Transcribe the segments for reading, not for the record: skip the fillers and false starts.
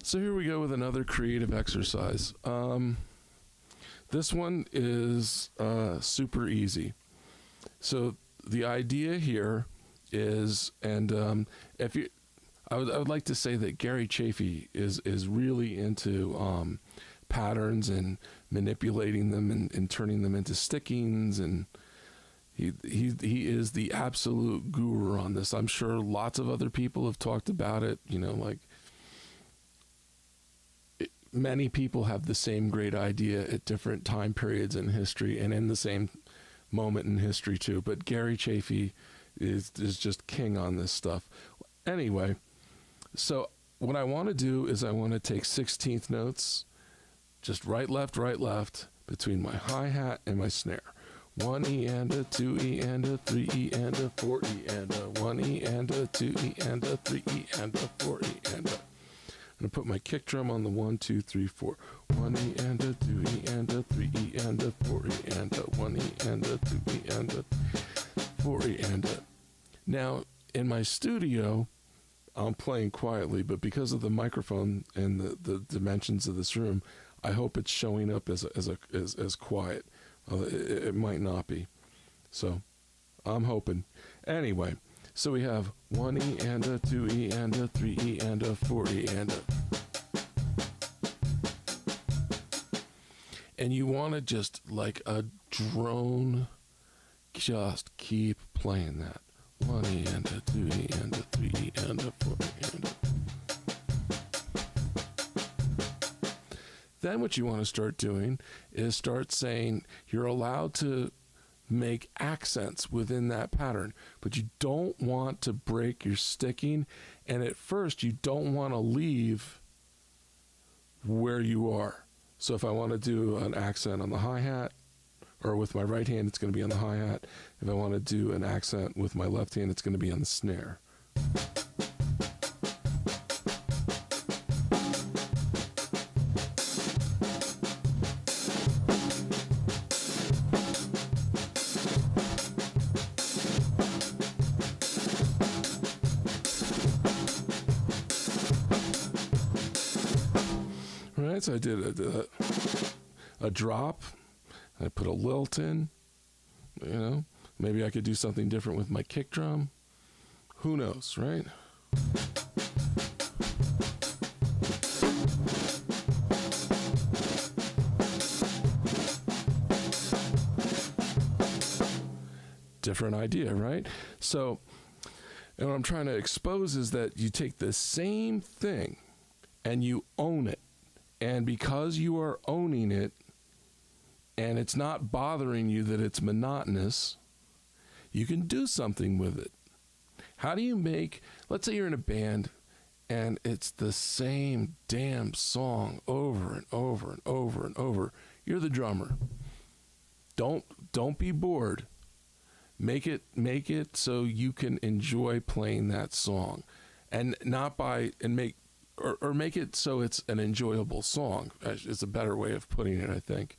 So here we go with another creative exercise. This one is super easy. So the idea here is, and if you, I would like to say that Gary Chafee is really into patterns and manipulating them and turning them into stickings, and he is the absolute guru on this. I'm sure lots of other people have talked about it. You know, like many people have the same great idea at different time periods in history and in the same moment in history too. But Gary Chafee is just king on this stuff. Anyway, so what I want to do is I want to take 16th notes, just right, left, between my hi-hat and my snare. 1 E and a 2 E and a 3 E and a 4 E and a 1 E and a 2 E and a 3 E and a 4 E and a. I'm going to put my kick drum on the 1, 2, 3, 4. 1 E and a 2 E and a 3 E and a 4 E and a 1 E and a 2 E and a 4 E and a. Now, in my studio, I'm playing quietly, but because of the microphone and the dimensions of this room, I hope it's showing up as quiet. It might not be. So, I'm hoping. Anyway. So we have 1 E and a 2 E and a 3 E and a 4 E and a. And you want to just like a drone, just keep playing that. 1 E and a 2 E and a 3 E and a 4 E and a. Then what you want to start doing is start saying you're allowed to make accents within that pattern, but you don't want to break your sticking, and at first you don't want to leave where you are. So if I want to do an accent on the hi-hat, or with my right hand, it's going to be on the hi-hat. If I want to do an accent with my left hand, it's going to be on the snare. So I did a drop, I put a lilt in, you know, maybe I could do something different with my kick drum. Who knows, right? Different idea, right? So, and what I'm trying to expose is that you take the same thing and you own it. And because you are owning it, and it's not bothering you that it's monotonous, you can do something with it. How do you make, let's say you're in a band, and it's the same damn song over and over and over and over. You're the drummer. Don't be bored. Make it so you can enjoy playing that song, and not by and make. Or make it so it's an enjoyable song. It's a better way of putting it, I think,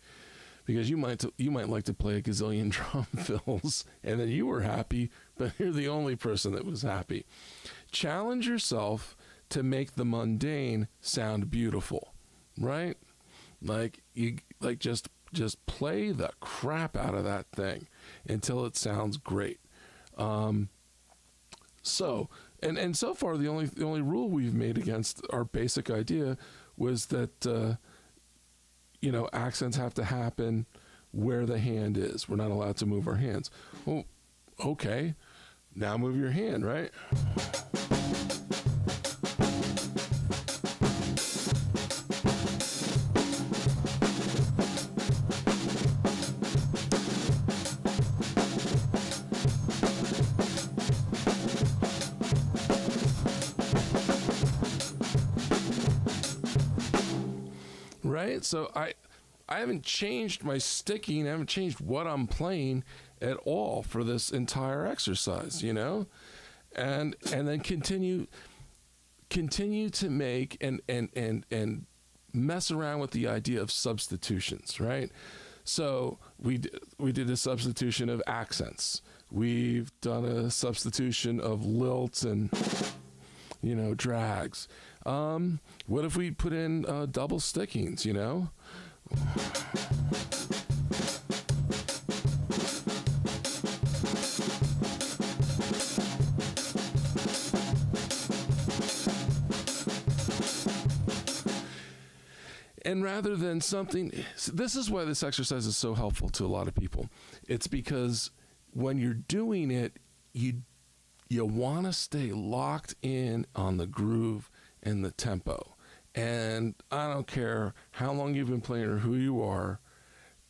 because you might like to play a gazillion drum fills, and then you were happy, but you're the only person that was happy. Challenge yourself to make the mundane sound beautiful, right? Like just play the crap out of that thing until it sounds great. And so far, the only rule we've made against our basic idea was that accents have to happen where the hand is. We're not allowed to move our hands. Well, okay, now move your hand, right? Right? So I haven't changed my sticking. I haven't changed what I'm playing at all for this entire exercise, you know? And then continue to make and mess around with the idea of substitutions, right? So we did a substitution of accents. We've done a substitution of lilts and drags. What if we put in double stickings, And rather than something, this is why this exercise is so helpful to a lot of people. It's because when you're doing it, you want to stay locked in on the groove and the tempo. And I don't care how long you've been playing or who you are,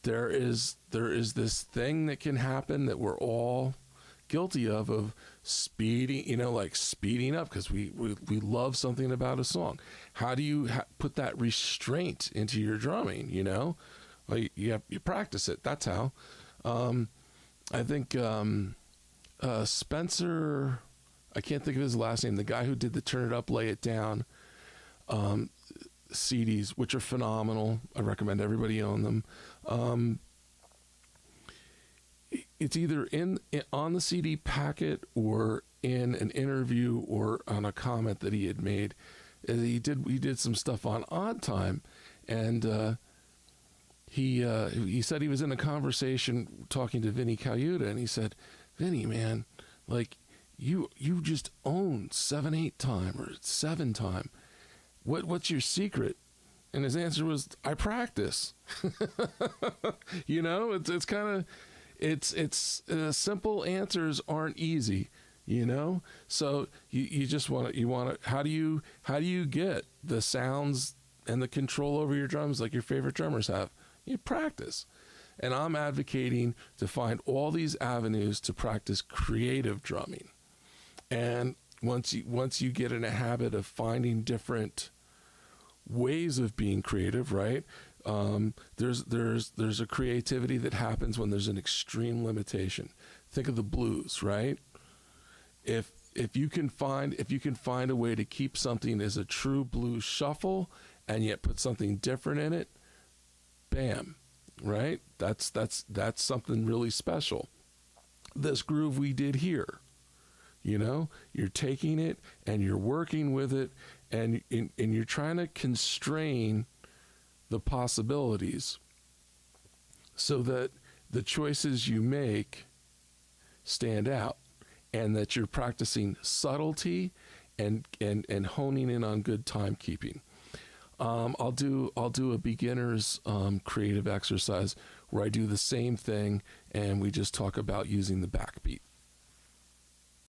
there is this thing that can happen that we're all guilty of speeding, like speeding up because we love something about a song. How do you put that restraint into your drumming? Well, you practice it. That's how. I think Spencer, I can't think of his last name, the guy who did the Turn It Up, Lay It Down CDs, which are phenomenal. I recommend everybody own them. It's either on the CD packet or in an interview or on a comment that he had made. He did some stuff on Odd Time, and he said he was in a conversation talking to Vinny Colaiuta, and he said, "Vinny, man, like you just own 7/8 time or 7 time. What's your secret?" And his answer was, "I practice." It's kind of. It's simple answers aren't easy, So you just want to. How do you get the sounds and the control over your drums like your favorite drummers have? You practice, and I'm advocating to find all these avenues to practice creative drumming. And once you get in a habit of finding different ways of being creative, right? There's a creativity that happens when there's an extreme limitation. Think of the blues, right? If you can find a way to keep something as a true blues shuffle and yet put something different in it, bam, right? That's something really special. This groove we did here, you're taking it and you're working with it and you're trying to constrain the possibilities so that the choices you make stand out and that you're practicing subtlety and honing in on good timekeeping. I'll do a beginner's creative exercise where I do the same thing and we just talk about using the backbeat.